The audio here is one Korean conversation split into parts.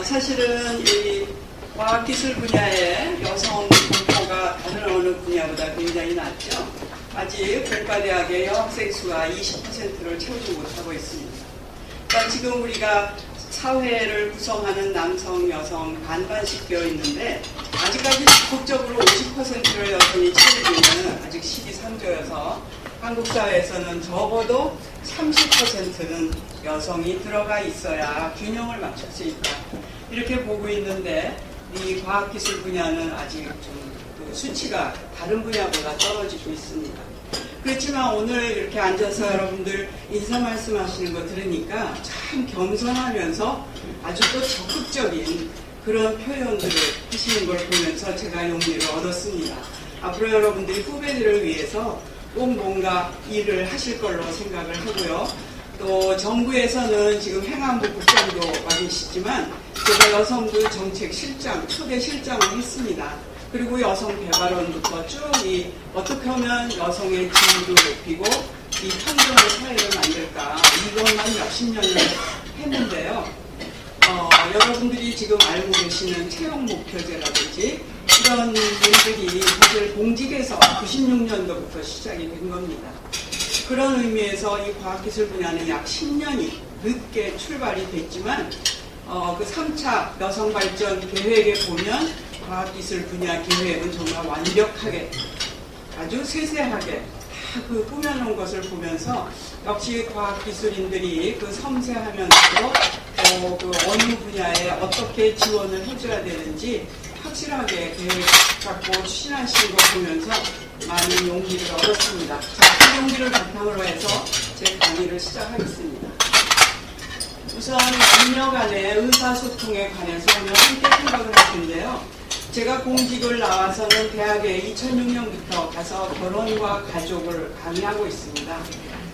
사실은 이 과학기술 분야의 여성 공포가 다른 어느 분야보다 굉장히 낮죠. 아직 공과대학의 여학생 수가 20%를 채우지 못하고 있습니다. 그러니까 지금 우리가 사회를 구성하는 남성, 여성 반반씩 되어 있는데 아직까지 적극적으로 50%를 여성이 채우기는 아직 시기상조여서 한국 사회에서는 적어도 30%는 여성이 들어가 있어야 균형을 맞출 수 있다. 이렇게 보고 있는데 이 과학기술 분야는 아직 좀 수치가 다른 분야보다 떨어지고 있습니다. 그렇지만 오늘 이렇게 앉아서 여러분들 인사 말씀하시는 거 들으니까 참 겸손하면서 아주 또 적극적인 그런 표현들을 하시는 걸 보면서 제가 용기를 얻었습니다. 앞으로 여러분들이 후배들을 위해서 꼭 뭔가 일을 하실 걸로 생각을 하고요. 또 정부에서는 지금 행안부 국장도 와 계시지만 제가 여성부 정책실장, 초대 실장을 했습니다. 그리고 여성 개발원부터 쭉 어떻게 하면 여성의 지위도 높이고 이 평등한 사회를 만들까 이것만 몇십 년을 했는데요. 여러분들이 지금 알고 계시는 채용 목표제라든지 이런 일들이 사실 공직에서 96년도부터 시작이 된 겁니다. 그런 의미에서 이 과학기술 분야는 약 10년이 늦게 출발이 됐지만 그 3차 여성발전 계획에 보면 과학기술 분야 계획은 정말 완벽하게 아주 세세하게 다 그 꾸며놓은 것을 보면서 역시 과학기술인들이 그 섬세하면서도 그 어느 분야에 어떻게 지원을 해줘야 되는지 확실하게 계획 갖고 추진하시는 거 보면서 많은 용기를 얻었습니다. 자, 그 용기를 바탕으로 해서 제 강의를 시작하겠습니다. 우선 남녀 간의 의사소통에 관해서 오늘 함께 생각을 할 텐데요. 제가 공직을 나와서는 대학에 2006년부터 가서 결혼과 가족을 강의하고 있습니다.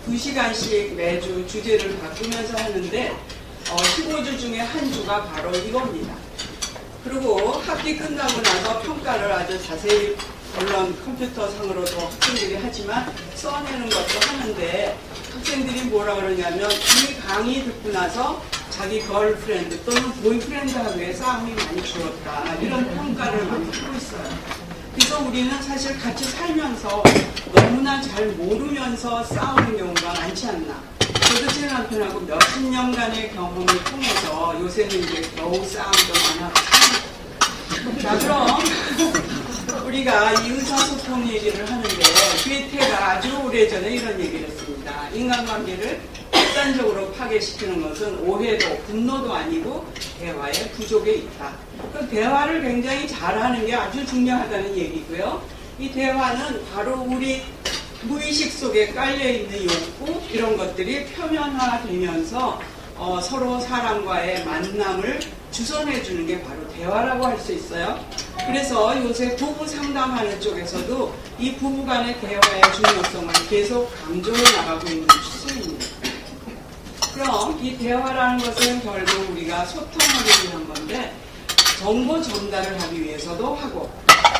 2시간씩 매주 주제를 바꾸면서 하는데 15주 중에 한 주가 바로 이겁니다. 그리고 학기 끝나고 나서 평가를 아주 자세히 물론 컴퓨터상으로도 학생들이 하지만 써내는 것도 하는데 학생들이 뭐라 그러냐면 이 강의 듣고 나서 자기 걸프렌드 또는 보이프렌드하고의 싸움이 많이 줄었다. 이런 평가를 많이 하고 있어요. 그래서 우리는 사실 같이 살면서 너무나 잘 모르면서 싸우는 경우가 많지 않나. 저도 제 남편하고 몇십 년간의 경험을 통해서 요새는 이제 겨우 싸움도 많아서. 자, 그럼 우리가 이 의사소통 얘기를 하는데 괴테가 아주 오래전에 이런 얘기를 했습니다. 인간관계를 극단적으로 파괴시키는 것은 오해도 분노도 아니고 대화의 부족에 있다. 그 대화를 굉장히 잘하는 게 아주 중요하다는 얘기고요. 이 대화는 바로 우리 무의식 속에 깔려있는 욕구 이런 것들이 표면화되면서 서로 사람과의 만남을 주선해 주는 게 바로 대화라고 할 수 있어요. 그래서 요새 부부 상담하는 쪽에서도 이 부부 간의 대화의 중요성을 계속 강조해 나가고 있는 추세입니다. 그럼 이 대화라는 것은 결국 우리가 소통하기 위한 건데 정보 전달을 하기 위해서도 하고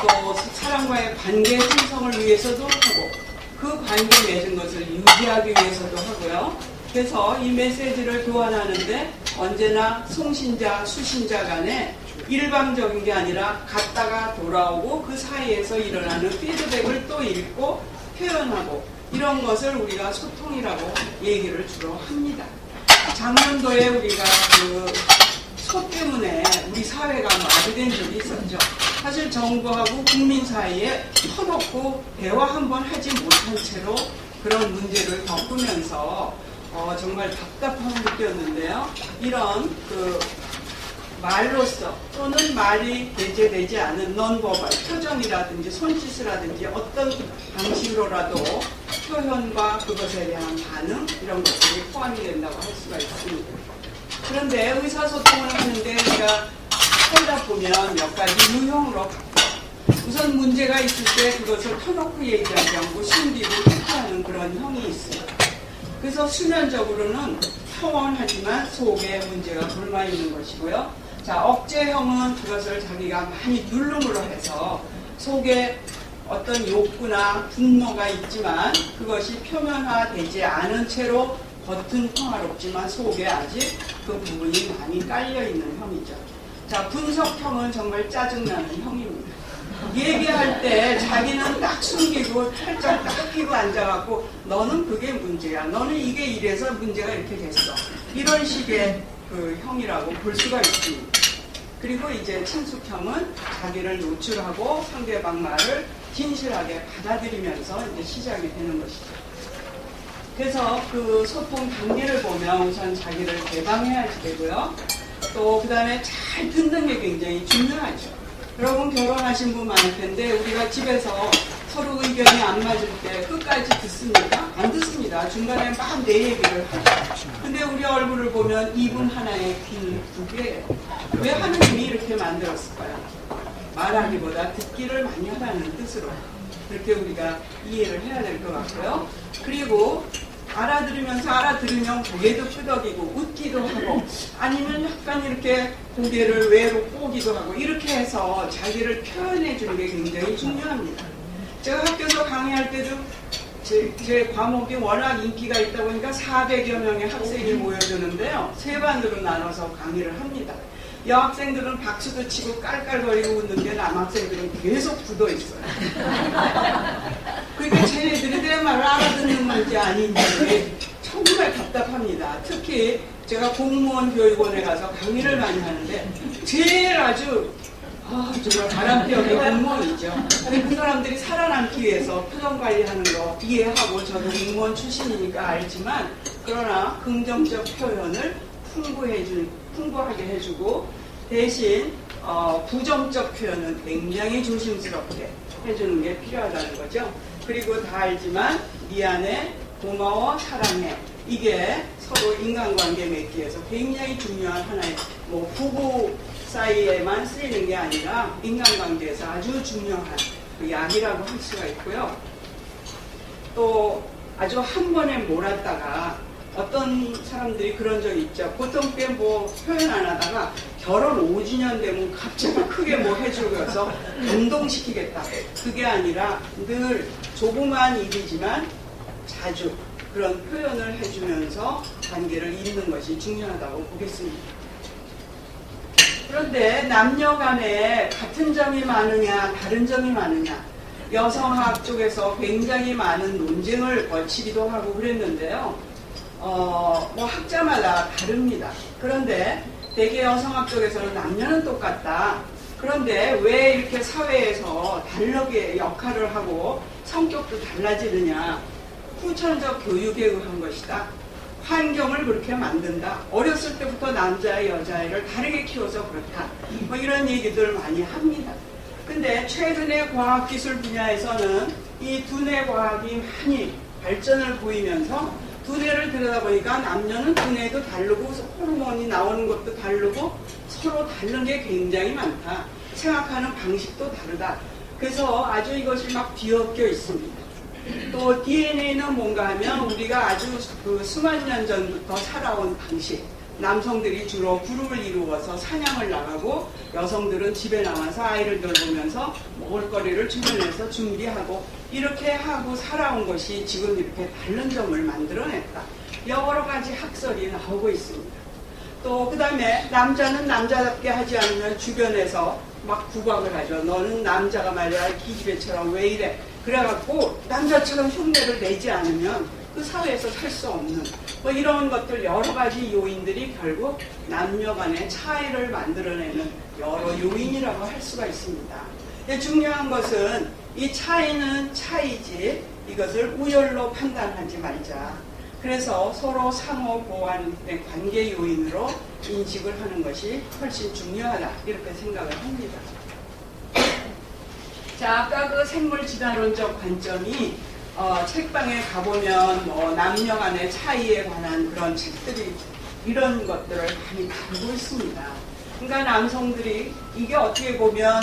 또 사람과의 관계 형성을 위해서도 하고 그 관계 맺은 것을 유지하기 위해서도 하고요. 그래서 이 메시지를 교환하는데 언제나 송신자, 수신자 간에 일방적인 게 아니라 갔다가 돌아오고 그 사이에서 일어나는 피드백을 또 읽고 표현하고 이런 것을 우리가 소통이라고 얘기를 주로 합니다. 작년도에 우리가 소 때문에 우리 사회가 마비된 적이 있었죠. 사실 정부하고 국민 사이에 터놓고 대화 한번 하지 못한 채로 그런 문제를 겪으면서 정말 답답함을 느꼈는데요. 이런 말로써 또는 말이 배제되지 않은 넌버벌, 표정이라든지 손짓이라든지 어떤 방식으로라도 표현과 그것에 대한 반응 이런 것들이 포함이 된다고 할 수가 있습니다. 그런데 의사소통을 하는데 우리가 살다 보면 몇 가지 유형으로 바꿔. 우선 문제가 있을 때 그것을 터놓고 얘기하지 않고 숨기고 회피하는 그런 형이 있어요. 그래서 수면적으로는 평온하지만 속에 문제가 돌마 있는 것이고요. 자, 억제형은 그것을 자기가 많이 누름으로 해서 속에 어떤 욕구나 분노가 있지만 그것이 표면화되지 않은 채로 겉은 평화롭지만 속에 아직 그 부분이 많이 깔려있는 형이죠. 자, 분석형은 정말 짜증나는 형입니다. 얘기할 때 자기는 딱 숨기고 팔짱 딱 끼고 앉아갖고 너는 그게 문제야. 너는 이게 이래서 문제가 이렇게 됐어. 이런 식의 그 형이라고 볼 수가 있습니다. 그리고 이제 친숙형은 자기를 노출하고 상대방 말을 진실하게 받아들이면서 이제 시작이 되는 것이죠. 그래서 그 소통 단계를 보면 우선 자기를 개방해야지 되고요. 또 그 다음에 잘 듣는 게 굉장히 중요하죠. 여러분 결혼하신 분 많을 텐데 우리가 집에서 서로 의견이 안 맞을 때 끝까지 듣습니까? 안 듣습니다. 중간에 막 내 얘기를 하죠. 근데 우리 얼굴을 보면 이분 하나에 귀는 두 개예요. 왜 하느님이 이렇게 만들었을까요? 말하기보다 듣기를 많이 하라는 뜻으로 그렇게 우리가 이해를 해야 될 것 같고요. 그리고 알아들으면 고개도 끄덕이고 웃기도 하고 아니면 약간 이렇게 고개를 외로 꼬기도 하고 이렇게 해서 자기를 표현해 주는 게 굉장히 중요합니다. 제가 학교에서 강의할 때도 제 과목이 워낙 인기가 있다 보니까 400여 명의 학생이 모여드는데요. 세 반으로 나눠서 강의를 합니다. 여학생들은 박수도 치고 깔깔거리고 웃는데 남학생들은 계속 굳어 있어요. 그러니까 쟤네들이 내 말을 알아듣는 건지 아닌지 정말 답답합니다. 특히 제가 공무원 교육원에 가서 강의를 많이 하는데 제일 아주 정말 바람피우는 공무원이죠. 근데 그 사람들이 살아남기 위해서 표정 관리하는 거 이해하고 저도 공무원 출신이니까 알지만 그러나 긍정적 표현을 풍부하게 해주고 대신 부정적 표현은 굉장히 조심스럽게 해주는 게 필요하다는 거죠. 그리고 다 알지만 미안해, 고마워, 사랑해 이게 서로 인간관계 맺기에서 굉장히 중요한 하나의 부부 사이에만 쓰이는 게 아니라 인간관계에서 아주 중요한 약이라고 할 수가 있고요. 또 아주 한 번에 몰았다가 어떤 사람들이 그런 적이 있죠. 보통 때 표현 안 하다가 결혼 5주년 되면 갑자기 크게 해주고서 감동시키겠다. 그게 아니라 늘 조그만 일이지만 자주 그런 표현을 해주면서 관계를 잇는 것이 중요하다고 보겠습니다. 그런데 남녀 간에 같은 점이 많으냐 다른 점이 많으냐 여성학 쪽에서 굉장히 많은 논쟁을 거치기도 하고 그랬는데요. 학자마다 다릅니다. 그런데 대개 여성학 쪽에서는 남녀는 똑같다. 그런데 왜 이렇게 사회에서 다르게 역할을 하고 성격도 달라지느냐. 후천적 교육에 의한 것이다. 환경을 그렇게 만든다. 어렸을 때부터 남자애 여자애를 다르게 키워서 그렇다. 이런 얘기들 많이 합니다. 근데 최근의 과학기술 분야에서는 이 두뇌 과학이 많이 발전을 보이면서 두뇌를 들여다보니까 남녀는 두뇌도 다르고 호르몬이 나오는 것도 다르고 서로 다른 게 굉장히 많다. 생각하는 방식도 다르다. 그래서 아주 이것이 막 뒤엉켜 있습니다. 또 DNA는 뭔가 하면 우리가 아주 수만 년 전부터 살아온 방식. 남성들이 주로 그룹을 이루어서 사냥을 나가고 여성들은 집에 나와서 아이를 돌보면서 먹을거리를 주변에서 준비하고 이렇게 하고 살아온 것이 지금 이렇게 다른 점을 만들어냈다. 여러 가지 학설이 나오고 있습니다. 또 그 다음에 남자는 남자답게 하지 않으면 주변에서 막 구박을 하죠. 너는 남자가 말이야 기집애처럼 왜 이래. 그래갖고 남자처럼 흉내를 내지 않으면 그 사회에서 살 수 없는 이런 것들 여러 가지 요인들이 결국 남녀 간의 차이를 만들어내는 여러 요인이라고 할 수가 있습니다. 중요한 것은 이 차이는 차이지 이것을 우열로 판단하지 말자. 그래서 서로 상호 보완의 관계 요인으로 인식을 하는 것이 훨씬 중요하다. 이렇게 생각을 합니다. 자, 아까 그 생물 진화론적 관점이 책방에 가보면 남녀 간의 차이에 관한 그런 책들이 이런 것들을 많이 다루고 있습니다. 그러니까 남성들이 이게 어떻게 보면